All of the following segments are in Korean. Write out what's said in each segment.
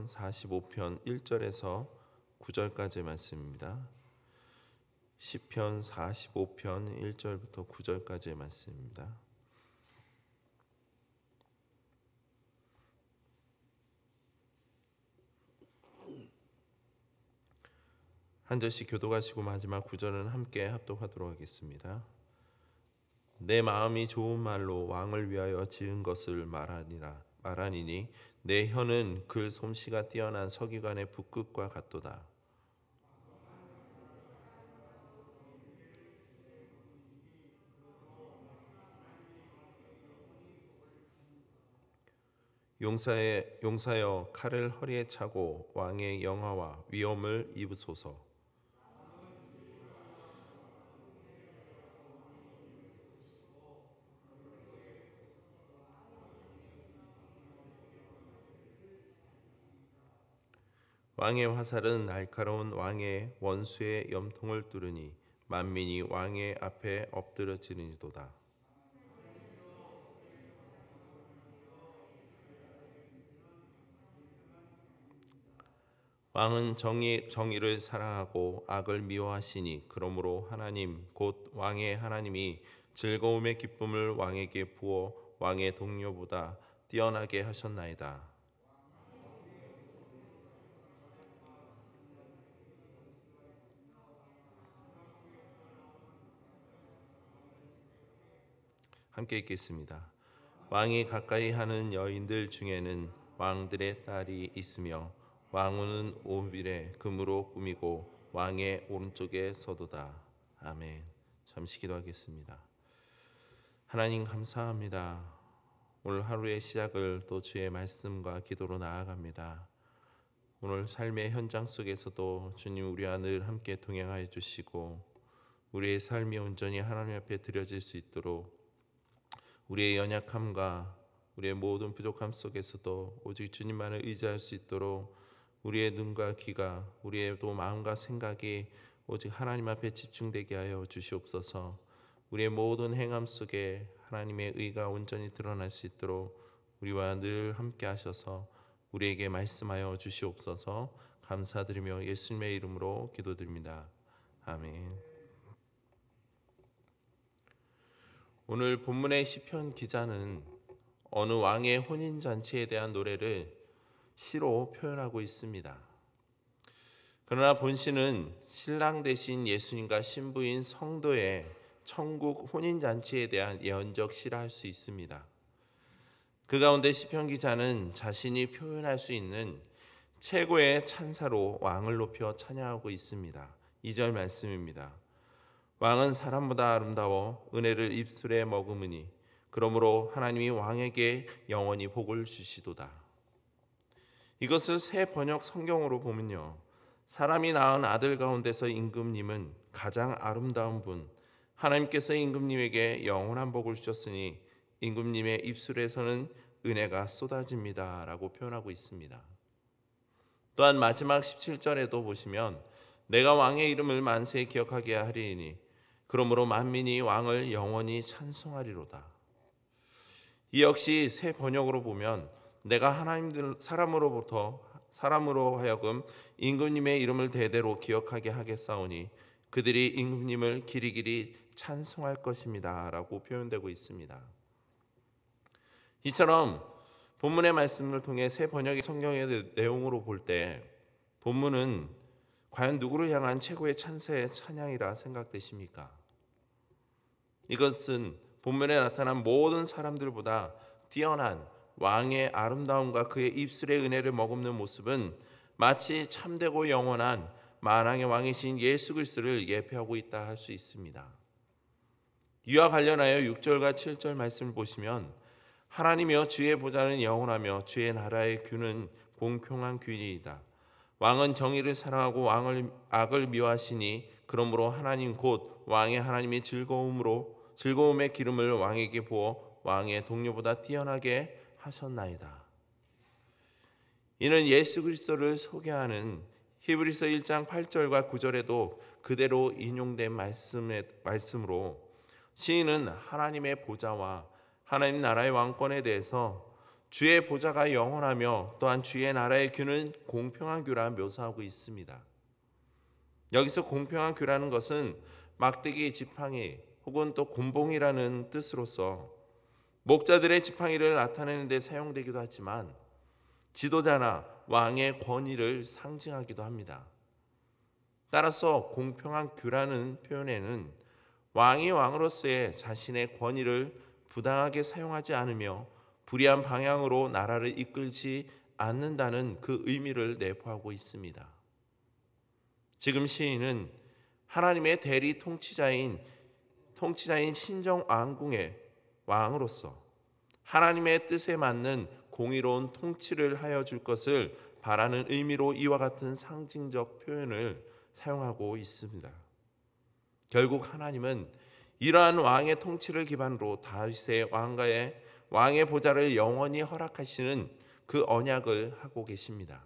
시편 45편 1절에서 9절까지의 말씀입니다. 시편 45편 1절부터 9절까지의 말씀입니다. 한 절씩 교독하시고 마지막 9절은 함께 합독하도록 하겠습니다. 내 마음이 좋은 말로 왕을 위하여 지은 것을 말하니니 내 혀는 그 솜씨가 뛰어난 서기관의 붓끝과 같도다. 용사여 칼을 허리에 차고 왕의 영화와 위엄을 입으소서. 왕의 화살은 날카로운 왕의 원수의 염통을 뚫으니 만민이 왕의 앞에 엎드러지느니도다. 왕은 정의를 사랑하고 악을 미워하시니 그러므로 하나님 곧 왕의 하나님이 즐거움의 기쁨을 왕에게 부어 왕의 동료보다 뛰어나게 하셨나이다. 함께 읽겠습니다. 왕이 가까이 하는 여인들 중에는 왕들의 딸이 있으며 왕후는 오빌에 금으로 꾸미고 왕의 오른쪽에 서도다. 아멘. 잠시 기도하겠습니다. 하나님 감사합니다. 오늘 하루의 시작을 또 주의 말씀과 기도로 나아갑니다. 오늘 삶의 현장 속에서도 주님 우리와 늘 함께 동행하여 주시고 우리의 삶이 온전히 하나님 앞에 드려질 수 있도록 우리의 연약함과 우리의 모든 부족함 속에서도 오직 주님만을 의지할 수 있도록 우리의 눈과 귀가 우리의 또 마음과 생각이 오직 하나님 앞에 집중되게 하여 주시옵소서. 우리의 모든 행함 속에 하나님의 의가 온전히 드러날 수 있도록 우리와 늘 함께 하셔서 우리에게 말씀하여 주시옵소서. 감사드리며 예수님의 이름으로 기도드립니다. 아멘. 오늘 본문의 시편 기자는 어느 왕의 혼인잔치에 대한 노래를 시로 표현하고 있습니다. 그러나 본시는 신랑 대신 예수님과 신부인 성도의 천국 혼인잔치에 대한 예언적 시라 할 수 있습니다. 그 가운데 시편 기자는 자신이 표현할 수 있는 최고의 찬사로 왕을 높여 찬양하고 있습니다. 2절 말씀입니다. 왕은 사람보다 아름다워 은혜를 입술에 머금으니 그러므로 하나님이 왕에게 영원히 복을 주시도다. 이것을 새 번역 성경으로 보면요, 사람이 낳은 아들 가운데서 임금님은 가장 아름다운 분, 하나님께서 임금님에게 영원한 복을 주셨으니 임금님의 입술에서는 은혜가 쏟아집니다 라고 표현하고 있습니다. 또한 마지막 17절에도 보시면 내가 왕의 이름을 만세에 기억하게 하리니 그러므로 만민이 왕을 영원히 찬송하리로다. 이 역시 새 번역으로 보면 내가 사람으로 하여금 임금님의 이름을 대대로 기억하게 하겠사오니 그들이 임금님을 길이길이 찬송할 것입니다 라고 표현되고 있습니다. 이처럼 본문의 말씀을 통해 새 번역의 성경의 내용으로 볼 때 본문은 과연 누구를 향한 최고의 찬사의 찬양이라 생각되십니까? 이것은 본문에 나타난 모든 사람들보다 뛰어난 왕의 아름다움과 그의 입술의 은혜를 머금는 모습은 마치 참되고 영원한 만왕의 왕이신 예수 그리스도를 예표하고 있다 할 수 있습니다. 이와 관련하여 6절과 7절 말씀을 보시면 하나님이여 주의 보좌는 영원하며 주의 나라의 규는 공평한 규이다. 왕은 정의를 사랑하고 악을 미워하시니 그러므로 하나님 곧 왕의 하나님이 즐거움의 기름을 왕에게 부어 왕의 동료보다 뛰어나게 하셨나이다. 이는 예수 그리스도를 소개하는 히브리서 1장 8절과 9절에도 그대로 인용된 말씀으로 시인은 하나님의 보좌와 하나님 나라의 왕권에 대해서 주의 보좌가 영원하며 또한 주의 나라의 규는 공평한 규라 묘사하고 있습니다. 여기서 공평한 규라는 것은 막대기 지팡이 혹은 또 곤봉이라는 뜻으로서 목자들의 지팡이를 나타내는 데 사용되기도 하지만 지도자나 왕의 권위를 상징하기도 합니다. 따라서 공평한 규라는 표현에는 왕이 왕으로서의 자신의 권위를 부당하게 사용하지 않으며 불의한 방향으로 나라를 이끌지 않는다는 그 의미를 내포하고 있습니다. 지금 시인은 하나님의 대리 통치자인 신정 왕궁의 왕으로서 하나님의 뜻에 맞는 공의로운 통치를 하여 줄 것을 바라는 의미로 이와 같은 상징적 표현을 사용하고 있습니다. 결국 하나님은 이러한 왕의 통치를 기반으로 다윗의 왕의 보좌를 영원히 허락하시는 그 언약을 하고 계십니다.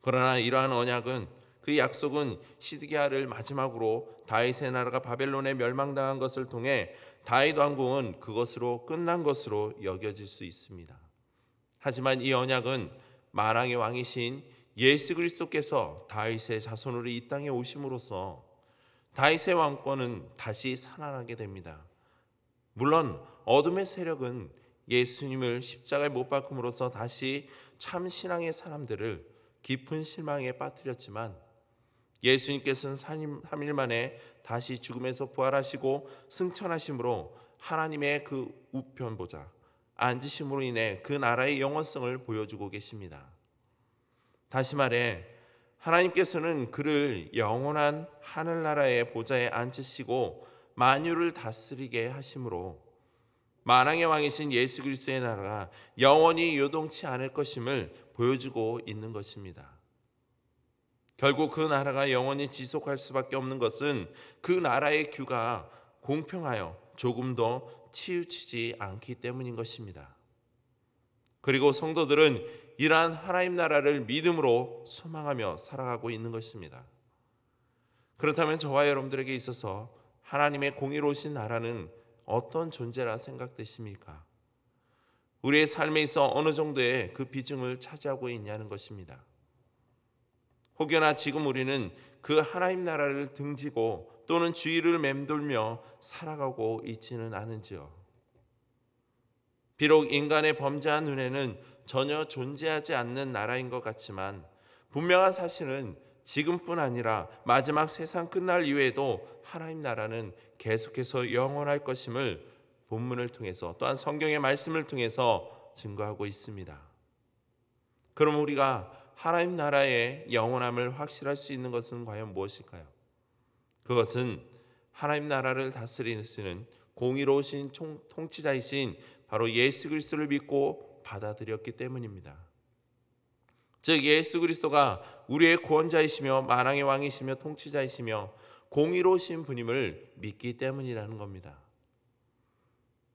그러나 이러한 언약은 그 약속은 시드기야를 마지막으로 다윗의 나라가 바벨론에 멸망당한 것을 통해 다윗 왕궁은 그것으로 끝난 것으로 여겨질 수 있습니다. 하지만 이 언약은 만왕의 왕이신 예수 그리스도께서 다윗의 자손으로 이 땅에 오심으로써 다윗의 왕권은 다시 살아나게 됩니다. 물론 어둠의 세력은 예수님을 십자가에 못 박음으로써 다시 참 신앙의 사람들을 깊은 실망에 빠뜨렸지만 예수님께서는 3일 만에 다시 죽음에서 부활하시고 승천하심으로 하나님의 그 우편 보좌 앉으심으로 인해 그 나라의 영원성을 보여주고 계십니다. 다시 말해 하나님께서는 그를 영원한 하늘나라의 보좌에 앉으시고 만유를 다스리게 하심으로 만왕의 왕이신 예수 그리스도의 나라가 영원히 요동치 않을 것임을 보여주고 있는 것입니다. 결국 그 나라가 영원히 지속할 수밖에 없는 것은 그 나라의 규가 공평하여 조금도 치우치지 않기 때문인 것입니다. 그리고 성도들은 이러한 하나님 나라를 믿음으로 소망하며 살아가고 있는 것입니다. 그렇다면 저와 여러분들에게 있어서 하나님의 공의로우신 나라는 어떤 존재라 생각되십니까? 우리의 삶에 있어 어느 정도의 그 비중을 차지하고 있냐는 것입니다. 혹여나 지금 우리는 그 하나님 나라를 등지고 또는 주위를 맴돌며 살아가고 있지는 않은지요. 비록 인간의 범죄한 눈에는 전혀 존재하지 않는 나라인 것 같지만 분명한 사실은 지금뿐 아니라 마지막 세상 끝날 이후에도 하나님 나라는 계속해서 영원할 것임을 본문을 통해서 또한 성경의 말씀을 통해서 증거하고 있습니다. 그럼 우리가 하나님 나라의 영원함을 확실할 수 있는 것은 과연 무엇일까요? 그것은 하나님 나라를 다스리시는 공의로우신 통치자이신 바로 예수 그리스도를 믿고 받아들였기 때문입니다. 즉 예수 그리스도가 우리의 구원자이시며 만왕의 왕이시며 통치자이시며 공의로우신 분임을 믿기 때문이라는 겁니다.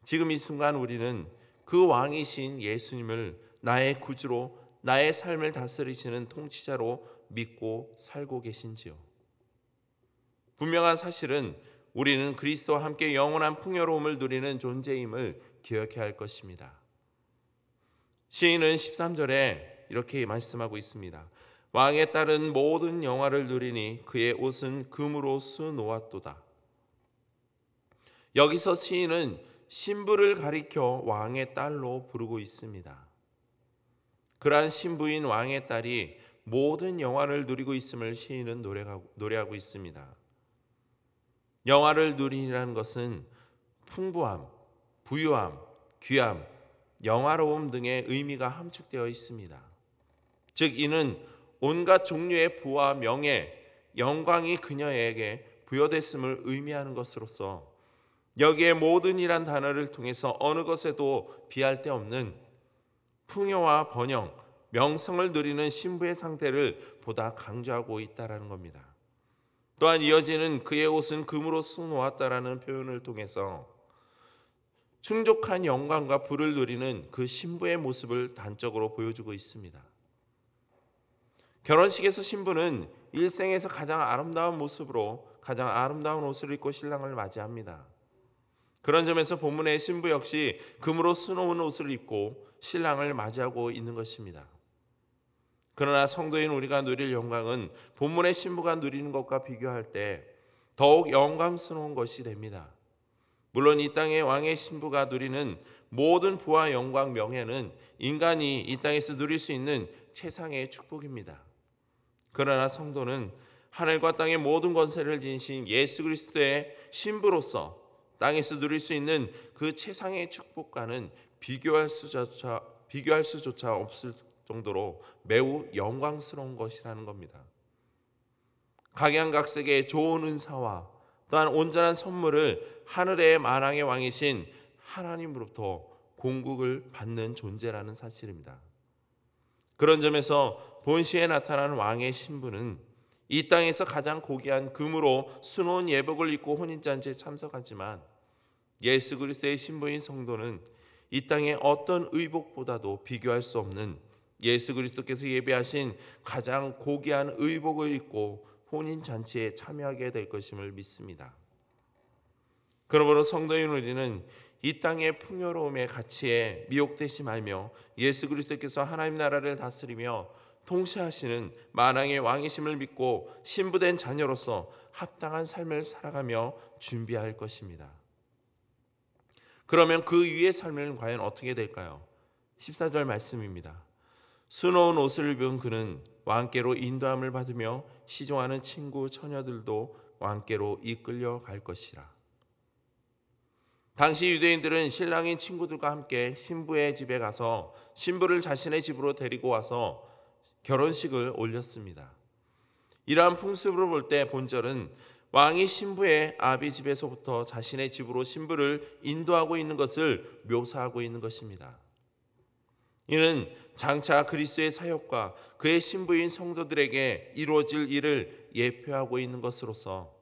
지금 이 순간 우리는 그 왕이신 예수님을 나의 구주로 나의 삶을 다스리시는 통치자로 믿고 살고 계신지요? 분명한 사실은 우리는 그리스도와 함께 영원한 풍요로움을 누리는 존재임을 기억해야 할 것입니다. 시인은 13절에 이렇게 말씀하고 있습니다. 왕에 따른 모든 영화를 누리니 그의 옷은 금으로 수놓았도다. 여기서 시인은 신부를 가리켜 왕의 딸로 부르고 있습니다. 그러한 신부인 왕의 딸이 모든 영화를 누리고 있음을 시인은 노래하고 있습니다. 영화를 누리라는 것은 풍부함, 부유함, 귀함, 영화로움 등의 의미가 함축되어 있습니다. 즉 이는 온갖 종류의 부와 명예, 영광이 그녀에게 부여됐음을 의미하는 것으로서 여기에 모든이란 단어를 통해서 어느 것에도 비할 데 없는 풍요와 번영, 명성을 누리는 신부의 상태를 보다 강조하고 있다는 겁니다. 또한 이어지는 그의 옷은 금으로 수놓았다라는 표현을 통해서 충족한 영광과 부를 누리는 그 신부의 모습을 단적으로 보여주고 있습니다. 결혼식에서 신부는 일생에서 가장 아름다운 모습으로 가장 아름다운 옷을 입고 신랑을 맞이합니다. 그런 점에서 본문의 신부 역시 금으로 수놓은 옷을 입고 신랑을 맞이하고 있는 것입니다. 그러나 성도인 우리가 누릴 영광은 본문의 신부가 누리는 것과 비교할 때 더욱 영광스러운 것이 됩니다. 물론 이 땅의 왕의 신부가 누리는 모든 부와 영광, 명예는 인간이 이 땅에서 누릴 수 있는 최상의 축복입니다. 그러나 성도는 하늘과 땅의 모든 권세를 지니신 예수 그리스도의 신부로서 땅에서 누릴 수 있는 그 최상의 축복과는 비교할 수조차 없을 정도로 매우 영광스러운 것이라는 겁니다. 각양각색의 좋은 은사와 또한 온전한 선물을 하늘의 만왕의 왕이신 하나님으로부터 공급을 받는 존재라는 사실입니다. 그런 점에서 본시에 나타나는 왕의 신부는 이 땅에서 가장 고귀한 금으로 수놓은 예복을 입고 혼인잔치에 참석하지만 예수 그리스도의 신부인 성도는 이 땅의 어떤 의복보다도 비교할 수 없는 예수 그리스도께서 예배하신 가장 고귀한 의복을 입고 혼인잔치에 참여하게 될 것임을 믿습니다. 그러므로 성도인 우리는 이 땅의 풍요로움의 가치에 미혹되지 말며 예수 그리스도께서 하나님 나라를 다스리며 통치하시는 만왕의 왕이심을 믿고 신부된 자녀로서 합당한 삶을 살아가며 준비할 것입니다. 그러면 그 위의 삶은 과연 어떻게 될까요? 14절 말씀입니다. 수놓은 옷을 입은 그는 왕께로 인도함을 받으며 시종하는 친구 처녀들도 왕께로 이끌려 갈 것이라. 당시 유대인들은 신랑인 친구들과 함께 신부의 집에 가서 신부를 자신의 집으로 데리고 와서 결혼식을 올렸습니다. 이러한 풍습으로 볼 때 본절은 왕이 신부의 아비 집에서부터 자신의 집으로 신부를 인도하고 있는 것을 묘사하고 있는 것입니다. 이는 장차 그리스도의 사역과 그의 신부인 성도들에게 이루어질 일을 예표하고 있는 것으로서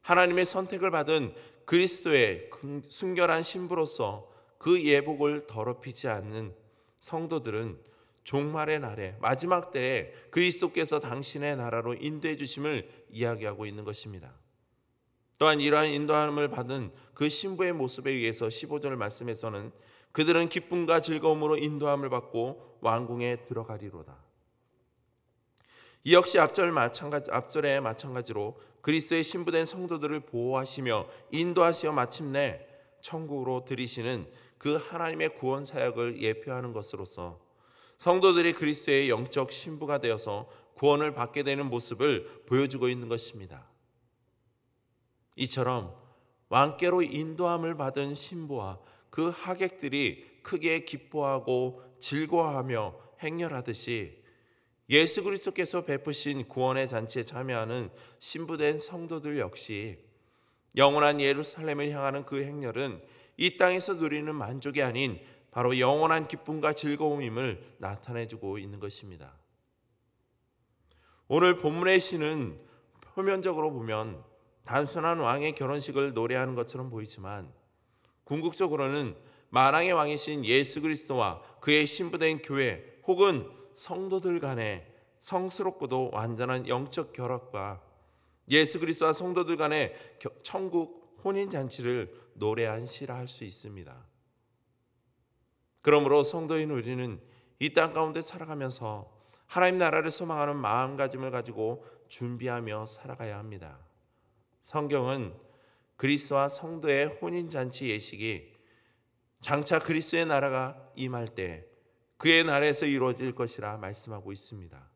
하나님의 선택을 받은 그리스도의 순결한 신부로서 그 예복을 더럽히지 않는 성도들은 종말의 날에 마지막 때에 그리스도께서 당신의 나라로 인도해 주심을 이야기하고 있는 것입니다. 또한 이러한 인도함을 받은 그 신부의 모습에 의해서 15절 말씀에서는 그들은 기쁨과 즐거움으로 인도함을 받고 왕궁에 들어가리로다. 이 역시 앞절에 마찬가지로 그리스도의 신부된 성도들을 보호하시며 인도하시어 마침내 천국으로 들이시는 그 하나님의 구원 사역을 예표하는 것으로서 성도들이 그리스도의 영적 신부가 되어서 구원을 받게 되는 모습을 보여주고 있는 것입니다. 이처럼 왕께로 인도함을 받은 신부와 그 하객들이 크게 기뻐하고 즐거워하며 행렬하듯이 예수 그리스도께서 베푸신 구원의 잔치에 참여하는 신부된 성도들 역시 영원한 예루살렘을 향하는 그 행렬은 이 땅에서 누리는 만족이 아닌 바로 영원한 기쁨과 즐거움임을 나타내주고 있는 것입니다. 오늘 본문의 시는 표면적으로 보면 단순한 왕의 결혼식을 노래하는 것처럼 보이지만 궁극적으로는 만왕의 왕이신 예수 그리스도와 그의 신부된 교회 혹은 성도들 간의 성스럽고도 완전한 영적 결합과 예수 그리스도와 성도들 간의 천국 혼인잔치를 노래한 시라 할 수 있습니다. 그러므로 성도인 우리는 이 땅 가운데 살아가면서 하나님 나라를 소망하는 마음가짐을 가지고 준비하며 살아가야 합니다. 성경은 그리스도와 성도의 혼인잔치 예식이 장차 그리스도의 나라가 임할 때 그의 나라에서 이루어질 것이라 말씀하고 있습니다.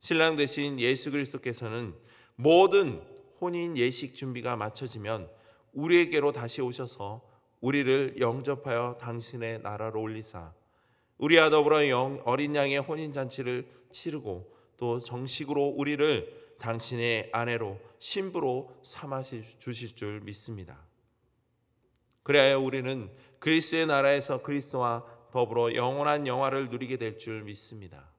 신랑 되신 예수 그리스도께서는 모든 혼인 예식 준비가 마쳐지면 우리에게로 다시 오셔서 우리를 영접하여 당신의 나라로 올리사 우리와 더불어 어린 양의 혼인잔치를 치르고 또 정식으로 우리를 당신의 아내로 신부로 삼아 주실 줄 믿습니다. 그래야 우리는 그리스도의 나라에서 그리스도와 더불어 영원한 영화를 누리게 될 줄 믿습니다.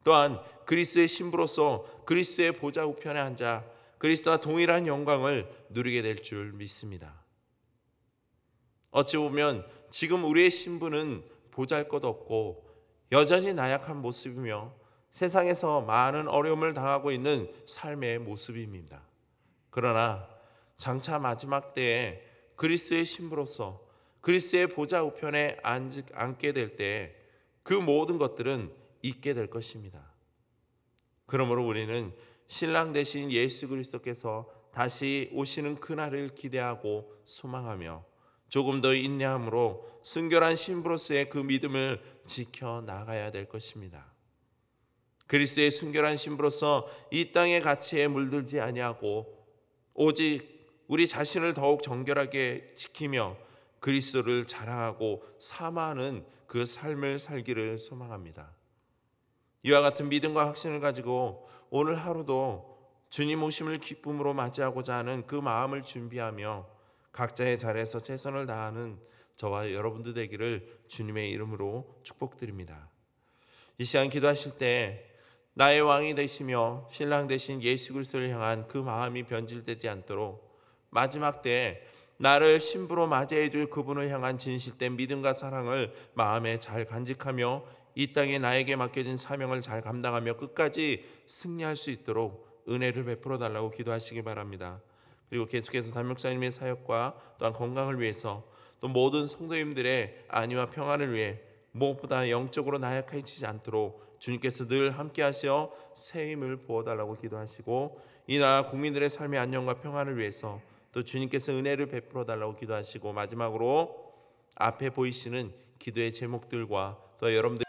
또한 그리스도의 신부로서 그리스도의 보좌 우편에 앉아 그리스도와 동일한 영광을 누리게 될 줄 믿습니다. 어찌 보면 지금 우리의 신부는 보잘것없고 여전히 나약한 모습이며 세상에서 많은 어려움을 당하고 있는 삶의 모습입니다. 그러나 장차 마지막 때에 그리스도의 신부로서 그리스도의 보좌 우편에 앉게 될 때 그 모든 것들은 잊게 될 것입니다. 그러므로 우리는 신랑 되신 예수 그리스도께서 다시 오시는 그날을 기대하고 소망하며 조금 더 인내함으로 순결한 신부로서의 그 믿음을 지켜 나가야 될 것입니다. 그리스도의 순결한 신부로서 이 땅의 가치에 물들지 아니하고 오직 우리 자신을 더욱 정결하게 지키며 그리스도를 자랑하고 사모하는 그 삶을 살기를 소망합니다. 이와 같은 믿음과 확신을 가지고 오늘 하루도 주님 오심을 기쁨으로 맞이하고자 하는 그 마음을 준비하며 각자의 자리에서 최선을 다하는 저와 여러분들 되기를 주님의 이름으로 축복드립니다. 이 시간 기도하실 때 나의 왕이 되시며 신랑 되신 예수 그리스도를 향한 그 마음이 변질되지 않도록 마지막 때 나를 신부로 맞이해 줄 그분을 향한 진실된 믿음과 사랑을 마음에 잘 간직하며 이 땅에 나에게 맡겨진 사명을 잘 감당하며 끝까지 승리할 수 있도록 은혜를 베풀어 달라고 기도하시기 바랍니다. 그리고 계속해서 담력사님의 사역과 또한 건강을 위해서 또 모든 성도님들의 안위와 평안을 위해 무엇보다 영적으로 나약해지지 않도록 주님께서 늘 함께 하셔 새 힘을 부어달라고 기도하시고 이 나라 국민들의 삶의 안녕과 평안을 위해서 또 주님께서 은혜를 베풀어 달라고 기도하시고 마지막으로 앞에 보이시는 기도의 제목들과 또 여러분들